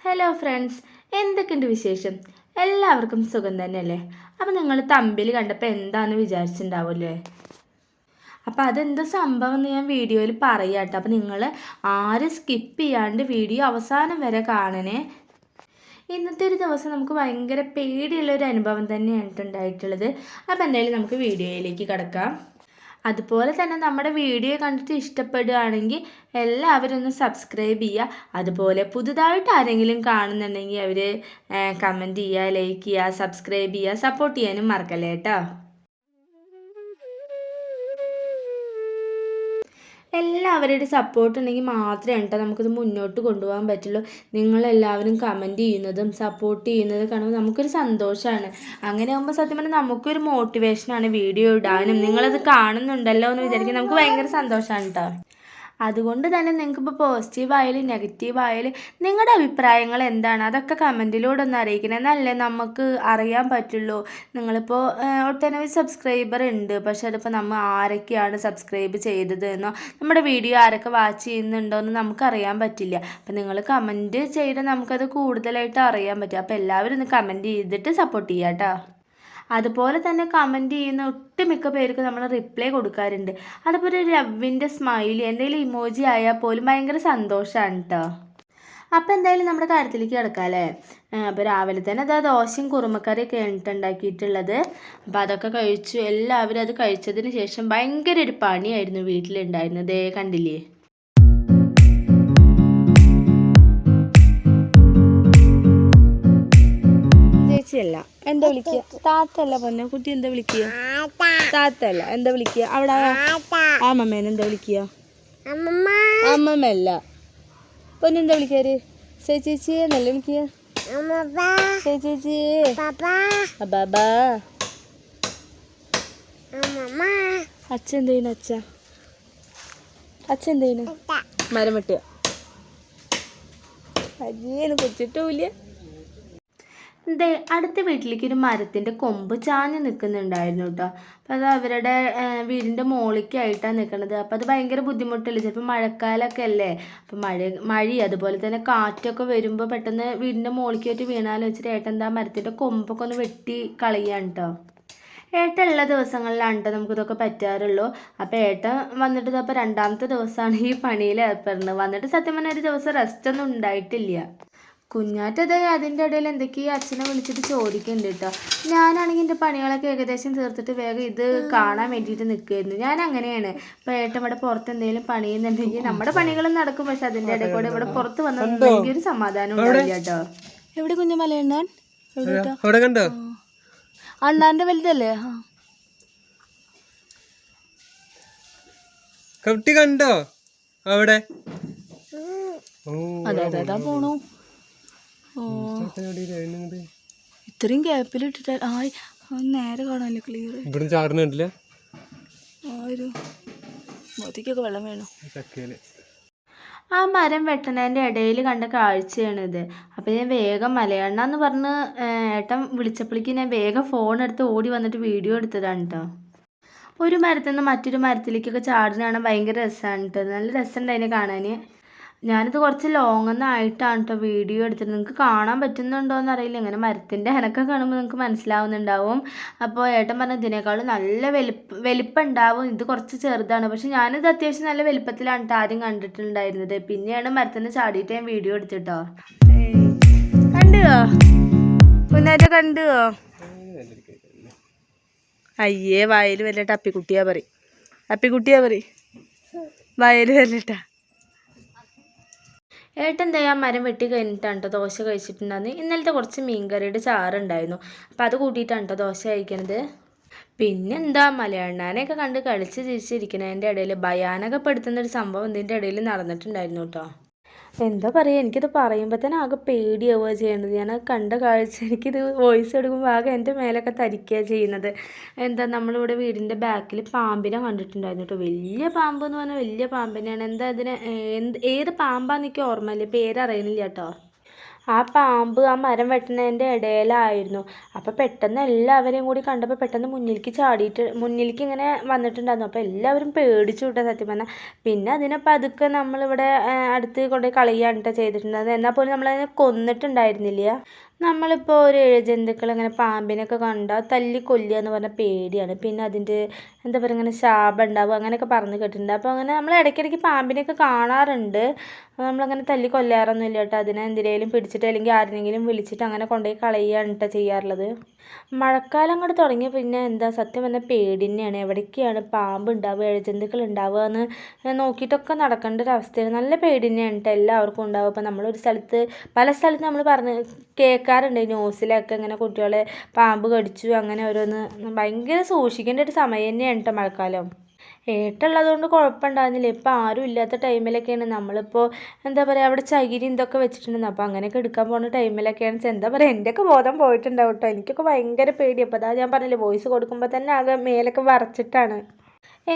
Hello friends, എന്തൊക്കെയുണ്ട് വിശേഷം? എല്ലാവർക്കും സുഖം തന്നെയല്ലേ? അപ്പം നിങ്ങൾ തമ്പിൽ കണ്ടപ്പോൾ എന്താണെന്ന് വിചാരിച്ചിട്ടുണ്ടാവുമല്ലേ? അപ്പം അതെന്താ സംഭവം എന്ന് ഞാൻ വീഡിയോയിൽ പറയാം കേട്ടോ. അപ്പം നിങ്ങൾ ആരും സ്കിപ്പ് ചെയ്യാണ്ട് വീഡിയോ അവസാനം വരെ കാണണേ. ഇന്നത്തെ ഒരു ദിവസം നമുക്ക് ഭയങ്കര പേടിയുള്ള ഒരു അനുഭവം തന്നെയാണ് ഉണ്ടായിട്ടുള്ളത്. അപ്പം എന്തായാലും നമുക്ക് വീഡിയോയിലേക്ക് കിടക്കാം. അതുപോലെ തന്നെ നമ്മുടെ വീഡിയോ കണ്ടിട്ട് ഇഷ്ടപ്പെടുകയാണെങ്കിൽ എല്ലാവരും ഒന്ന് സബ്സ്ക്രൈബ് ചെയ്യുക. അതുപോലെ പുതുതായിട്ട് ആരെങ്കിലും കാണുന്നുണ്ടെങ്കിൽ അവർ കമൻറ്റ് ചെയ്യുക, ലൈക്ക് ചെയ്യുക, സബ്സ്ക്രൈബ് ചെയ്യുക, സപ്പോർട്ട് ചെയ്യാനും മറക്കല്ലേ കേട്ടോ. എല്ലാവരുടെ സപ്പോർട്ട് ഉണ്ടെങ്കിൽ മാത്രമേ കേട്ടോ നമുക്കിത് മുന്നോട്ട് കൊണ്ടുപോകാൻ പറ്റുള്ളൂ. നിങ്ങളെല്ലാവരും കമൻറ്റ് ചെയ്യുന്നതും സപ്പോർട്ട് ചെയ്യുന്നതും കാണുമ്പോൾ നമുക്കൊരു സന്തോഷമാണ്. അങ്ങനെ ആകുമ്പോൾ സത്യം പറഞ്ഞാൽ നമുക്കൊരു മോട്ടിവേഷനാണ് വീഡിയോ ഇടാനും. നിങ്ങളത് കാണുന്നുണ്ടല്ലോ എന്ന് വിചാരിക്കും, നമുക്ക് ഭയങ്കര സന്തോഷമാണ് കേട്ടോ. അതുകൊണ്ട് തന്നെ നിങ്ങൾക്കിപ്പോൾ പോസിറ്റീവ് ആയാലും നെഗറ്റീവ് ആയാലും നിങ്ങളുടെ അഭിപ്രായങ്ങൾ എന്താണ് അതൊക്കെ കമൻറ്റിലൂടെ ഒന്ന് അറിയിക്കണം. എന്നല്ലേ നമുക്ക് അറിയാൻ പറ്റുള്ളൂ. നിങ്ങളിപ്പോൾ ഒട്ടനവധി സബ്സ്ക്രൈബർ ഉണ്ട്, പക്ഷെ അതിപ്പോൾ നമ്മൾ ആരൊക്കെയാണ് സബ്സ്ക്രൈബ് ചെയ്തത് എന്നോ നമ്മുടെ വീഡിയോ ആരൊക്കെ വാച്ച് ചെയ്യുന്നുണ്ടോ എന്ന് നമുക്കറിയാൻ പറ്റില്ല. അപ്പം നിങ്ങൾ കമൻറ്റ് ചെയ്താൽ നമുക്കത് കൂടുതലായിട്ട് അറിയാൻ പറ്റും. അപ്പോൾ എല്ലാവരും ഒന്ന് കമൻറ്റ് ചെയ്തിട്ട് സപ്പോർട്ട് ചെയ്യാം കേട്ടോ. അതുപോലെ തന്നെ കമൻറ്റ് ചെയ്യുന്ന ഒട്ടുമിക്ക പേർക്ക് നമ്മൾ റിപ്ലൈ കൊടുക്കാറുണ്ട്. അതുപോലെ ഒരു ലവിൻ്റെ സ്മൈലി എന്തെങ്കിലും ഇമോജി ആയാൽ പോലും ഭയങ്കര സന്തോഷമാണ് കേട്ടോ. അപ്പോൾ എന്തായാലും നമ്മുടെ കാര്യത്തിലേക്ക് കിടക്കാം അല്ലേ. അപ്പോൾ രാവിലെ തന്നെ അതാ ദോശയും കുറുമക്കറിയൊക്കെ ഉണ്ടാക്കിയിട്ടുള്ളത്. അപ്പോൾ അതൊക്കെ കഴിച്ചു. എല്ലാവരും അത് കഴിച്ചതിന് ശേഷം ഭയങ്കര ഒരു പണിയായിരുന്നു വീട്ടിലുണ്ടായിരുന്നത്. കണ്ടില്ലേ? ചേച്ചിയല്ല, എന്താ വിളിക്കുക? താത്തല്ല പൊന്നെ കുട്ടി, എന്താ വിളിക്കുക? താത്തല്ല, എന്താ വിളിക്കുക? അവിടെ അമ്മമ്മേനെ എന്താ വിളിക്കുക? അമ്മമ്മല്ല പൊന്നെന്താ വിളിക്കാറ്? ചേച്ചി എന്നല്ല വിളിക്കുക. ചേച്ചി ബാബാ. അച്ഛൻ എന്ത് ചെയ്യുന്നു? അച്ഛൻ എന്ത് ചെയ്യുന്നു? മരം വെട്ടുക. അജിയെന്ന് കൊച്ചിട്ടില്ല. അടുത്ത വീട്ടിലേക്ക് ഒരു മരത്തിൻ്റെ കൊമ്പ് ചാഞ്ഞ് നിൽക്കുന്നുണ്ടായിരുന്നു കേട്ടോ. അപ്പോൾ അത് അവരുടെ വീടിൻ്റെ മുകളിലേക്കായിട്ടാണ് നിൽക്കുന്നത്. അപ്പോൾ അത് ഭയങ്കര ബുദ്ധിമുട്ടില്ല. ചിലപ്പോൾ മഴക്കാലമൊക്കെ അല്ലേ, അപ്പോൾ മഴ അതുപോലെ തന്നെ കാറ്റൊക്കെ വരുമ്പോൾ പെട്ടെന്ന് വീടിൻ്റെ മുകളിലേക്കായിട്ട് വീണാലും വെച്ചിട്ട് ഏട്ടൻ എന്താ മരത്തിൻ്റെ കൊമ്പൊക്കെ ഒന്ന് വെട്ടി കളയാണ് കേട്ടോ. ഏട്ടൻ എല്ലാ ദിവസങ്ങളിലാണ് കേട്ടോ നമുക്കിതൊക്കെ പറ്റാറുള്ളൂ. അപ്പോൾ ഏട്ടൻ വന്നിട്ട് അപ്പോൾ രണ്ടാമത്തെ ദിവസമാണ് ഈ പണിയിൽ ഏർപ്പെടുന്നത്. വന്നിട്ട് സത്യം പറഞ്ഞാൽ ഒരു ദിവസം റെസ്റ്റൊന്നും ഉണ്ടായിട്ടില്ല. കുഞ്ഞാറ്റത് അതിൻ്റെ ഇടയിൽ എന്തൊക്കെയോ അച്ഛനെ വിളിച്ചിട്ട് ചോദിക്കുന്നുണ്ട് കേട്ടോ. ഞാനാണെങ്കിൽ എൻ്റെ പണികളൊക്കെ ഏകദേശം തീർത്തിട്ട് വേഗം ഇത് കാണാൻ വേണ്ടിയിട്ട് നിൽക്കുമായിരുന്നു. ഞാൻ അങ്ങനെയാണ്. ഇപ്പോൾ ഏട്ടൻ ഇവിടെ പുറത്ത് എന്തെങ്കിലും പണി ചെയ്യുന്നുണ്ടെങ്കിൽ നമ്മുടെ പണികളും നടക്കും, പക്ഷെ അതിൻ്റെ ഇടയിൽ കൂടെ ഇവിടെ പുറത്ത് വന്നിട്ടുണ്ടെങ്കിൽ ഒരു സമാധാനം ഉണ്ടാവില്ല കേട്ടോ. എവിടെ കുഞ്ഞു മലയണ്ണാൻ? അണ്ണാൻ്റെ വലുതല്ലേ? കണ്ടോ അവിടെ? അതെ അതെ അതാ പോണു. ഇത്രയും ഗ്യാപ്പിലിട്ടിട്ട് നേരെ കാണാനല്ലേ ക്ലിയർ. ഇവിടെ ചാടുന്നില്ല. മോതിക്കൊക്കെ വെള്ളം വേണം. ആ മരം വെട്ടണതിൻ്റെ ഇടയിൽ കണ്ട കാഴ്ചയാണിത്. അപ്പോൾ ഞാൻ വേഗം മലയണ്ണ എന്ന് പറഞ്ഞ് ഏട്ടൻ വിളിച്ചപ്പോഴേക്കും ഞാൻ വേഗം ഫോൺ എടുത്ത് ഓടി വന്നിട്ട് വീഡിയോ എടുത്തതാണ് കേട്ടോ. ഒരു മരത്തിൽ നിന്ന് മറ്റൊരു മരത്തിലേക്കൊക്കെ ചാടുന്ന കാണാൻ ഭയങ്കര രസമാണ് കേട്ടോ. നല്ല രസമുണ്ട് അതിനെ കാണാൻ. ഞാനിത് കുറച്ച് ലോങ്ങൊന്നായിട്ടാണ് കേട്ടോ വീഡിയോ എടുത്തത്. നിങ്ങൾക്ക് കാണാൻ പറ്റുന്നുണ്ടോ എന്നറിയില്ല. ഇങ്ങനെ മരത്തിൻ്റെ അനക്കം കാണുമ്പോൾ നിങ്ങൾക്ക് മനസ്സിലാവുന്നുണ്ടാവും. അപ്പോൾ ഏട്ടൻ പറഞ്ഞ ഇതിനേക്കാളും നല്ല വലിപ്പം ഉണ്ടാവും, ഇത് കുറച്ച് ചെറുതാണ്. പക്ഷെ ഞാനിത് അത്യാവശ്യം നല്ല വലിപ്പത്തിലാണ് കേട്ടോ ആദ്യം കണ്ടിട്ടുണ്ടായിരുന്നത്. പിന്നെയാണ് മരത്തിന് ചാടിയിട്ട് ഞാൻ വീഡിയോ എടുത്തിട്ടോ. കണ്ടുവോ കുഞ്ഞാറ്റ? കണ്ടുവോ? അയ്യേ വയൽ വരലട്ട. അപ്പിക്കുട്ടിയാ പറയും വയൽ വരലട്ടാ. ഏട്ടൻ എന്താ മരം വെട്ടി കഴിഞ്ഞിട്ടാണ് കേട്ടോ ദോശ കഴിച്ചിട്ടുണ്ടായിരുന്നു. ഇന്നലത്തെ കുറച്ച് മീൻകറിയുടെ ചാറുണ്ടായിരുന്നു. അപ്പം അത് കൂട്ടിയിട്ടാണ് കേട്ടോ ദോശ കഴിക്കണത്. പിന്നെന്താ മലയണ്ണാനെയൊക്കെ കണ്ട് കളിച്ച് ചിരിച്ചിരിക്കണതിൻ്റെ ഇടയിൽ ഭയാനകപ്പെടുത്തുന്നൊരു സംഭവം ഇതിൻ്റെ ഇടയിൽ നടന്നിട്ടുണ്ടായിരുന്നു കേട്ടോ. എന്താ പറയുക, എനിക്കിത് പറയുമ്പോൾ തന്നെ ആകെ പേടിയാവുക ചെയ്യണത്. ഞാനത് കണ്ട കാഴ്ച എനിക്കിത് വോയിസ് എടുക്കുമ്പോൾ ആകെ എൻ്റെ മേലൊക്കെ തരിക്കുക ചെയ്യുന്നത്. എന്താ നമ്മളിവിടെ വീടിൻ്റെ ബാക്കിൽ പാമ്പിനെ കണ്ടിട്ടുണ്ടായിരുന്നു കേട്ടോ. വലിയ പാമ്പ് എന്ന് പറഞ്ഞാൽ വലിയ പാമ്പിനെയാണ്. എന്താ അതിന് ഏത് പാമ്പാന്ന് എനിക്ക് ഓർമ്മയില്ല, പേരറിയണില്ല കേട്ടോ. ആ പാമ്പ് ആ മരം വെട്ടുന്നതിൻ്റെ ഇടയിലായിരുന്നു. അപ്പോൾ പെട്ടെന്ന് എല്ലാവരെയും കൂടി കണ്ടപ്പോൾ പെട്ടെന്ന് മുന്നിലേക്ക് ഇങ്ങനെ വന്നിട്ടുണ്ടായിരുന്നു. അപ്പോൾ എല്ലാവരും പേടിച്ചു വിട്ട സത്യം പറഞ്ഞാൽ. പിന്നെ അതിനെ പതുക്കെ നമ്മളിവിടെ അടുത്ത് കൊണ്ടുപോയി കളയുകയാണ് ട്ടോ ചെയ്തിട്ടുണ്ടായിരുന്നത്. എന്നാൽ പോലും നമ്മളതിനെ കൊന്നിട്ടുണ്ടായിരുന്നില്ല. നമ്മളിപ്പോൾ ഒരു ഇഴജന്തുക്കൾ അങ്ങനെ പാമ്പിനൊക്കെ കണ്ടാൽ തല്ലി കൊല്ലുക എന്ന് പറഞ്ഞാൽ പേടിയാണ്. പിന്നെ അതിൻ്റെ എന്താ പറയുക ഇങ്ങനെ ശാപം ഉണ്ടാവും അങ്ങനെയൊക്കെ പറഞ്ഞ് കേട്ടിട്ടുണ്ട്. അപ്പോൾ അങ്ങനെ നമ്മൾ ഇടയ്ക്കിടയ്ക്ക് പാമ്പിനെയൊക്കെ കാണാറുണ്ട്. നമ്മളങ്ങനെ തല്ലി കൊല്ലാറൊന്നുമില്ല കേട്ടോ. അതിനെ എന്തിനേലും പിടിച്ചിട്ട് അല്ലെങ്കിൽ ആരെങ്കിലും വിളിച്ചിട്ട് അങ്ങനെ കൊണ്ടുപോയി കളയുകയാണ് കേട്ടോ ചെയ്യാറുള്ളത്. മഴക്കാലം അങ്ങോട്ട് തുടങ്ങിയ പിന്നെ എന്താ സത്യം പറഞ്ഞാൽ പേടി തന്നെയാണ്. എവിടേക്കാണ് പാമ്പ് ഉണ്ടാവുക ഇഴജന്തുക്കൾ ഉണ്ടാവുക എന്ന് നോക്കിയിട്ടൊക്കെ നടക്കേണ്ട ഒരു അവസ്ഥയാണ്. നല്ല പേടി തന്നെയാണ് കേട്ടോ എല്ലാവർക്കും ഉണ്ടാവുക. ഇപ്പോൾ നമ്മളൊരു സ്ഥലത്ത് പല സ്ഥലത്ത് നമ്മൾ പറഞ്ഞ് കേൾക്കാറുണ്ട് ന്യൂസിലൊക്കെ ഇങ്ങനെ കുട്ടികളെ പാമ്പ് കടിച്ചു അങ്ങനെ ഓരോന്ന്. ഭയങ്കര സൂക്ഷിക്കേണ്ട ഒരു സമയം തന്നെയാണ് കേട്ടോ മഴക്കാലം. ഏട്ടുള്ളതുകൊണ്ട് കുഴപ്പമുണ്ടായിരുന്നില്ല. ഇപ്പം ആരും ഇല്ലാത്ത ടൈമിലൊക്കെയാണ് നമ്മളിപ്പോൾ എന്താ പറയുക അവിടെ ചകിരി ഇതൊക്കെ വെച്ചിട്ടുണ്ടെന്ന്. അപ്പോൾ അങ്ങനെയൊക്കെ എടുക്കാൻ പോകുന്ന ടൈമിലൊക്കെയാണ് എന്താ പറയുക എൻ്റെയൊക്കെ ബോധം പോയിട്ടുണ്ടാവും കേട്ടോ. എനിക്കൊക്കെ ഭയങ്കര പേടി. അപ്പോൾ അതാ ഞാൻ പറഞ്ഞില്ലേ വോയിസ് കൊടുക്കുമ്പോൾ തന്നെ ആകെ മേലൊക്കെ വിറച്ചിട്ടാണ്.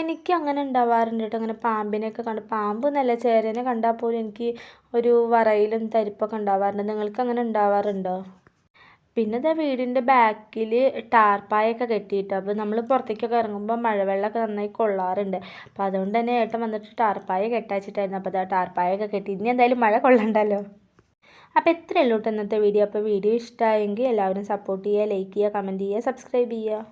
എനിക്ക് അങ്ങനെ ഉണ്ടാവാറുണ്ട് കേട്ടോ. അങ്ങനെ പാമ്പിനെയൊക്കെ കണ്ട് പാമ്പ് എന്നല്ല ചേരനെ കണ്ടാൽ പോലും എനിക്ക് ഒരു വറയിലും തരിപ്പൊക്കെ ഉണ്ടാവാറുണ്ട്. നിങ്ങൾക്ക് അങ്ങനെ ഉണ്ടാവാറുണ്ടോ? പിന്നെ ദാ വീടിൻ്റെ ബാക്കിൽ ടാർപ്പായൊക്കെ കെട്ടിയിട്ട് അപ്പോൾ നമ്മൾ പുറത്തേക്കൊക്കെ ഇറങ്ങുമ്പോൾ മഴവെള്ളമൊക്കെ നന്നായി കൊള്ളാറുണ്ട്. അപ്പോൾ അതുകൊണ്ട് തന്നെ ഏട്ടൻ വന്നിട്ട് ടാർപ്പായ കെട്ടാച്ചിട്ടായിരുന്നു. അപ്പോൾ ദാ ടാർപ്പായൊക്കെ കെട്ടി. ഇനി എന്തായാലും മഴ കൊള്ളണ്ടല്ലോ. അപ്പോൾ ഇത്രയേ ഉള്ളൂ കേട്ടോ ഇന്നത്തെ വീഡിയോ. അപ്പോൾ വീഡിയോ ഇഷ്ടമായെങ്കിൽ എല്ലാവരും സപ്പോർട്ട് ചെയ്യുക, ലൈക്ക് ചെയ്യുക, കമൻറ്റ് ചെയ്യുക, സബ്സ്ക്രൈബ് ചെയ്യുക.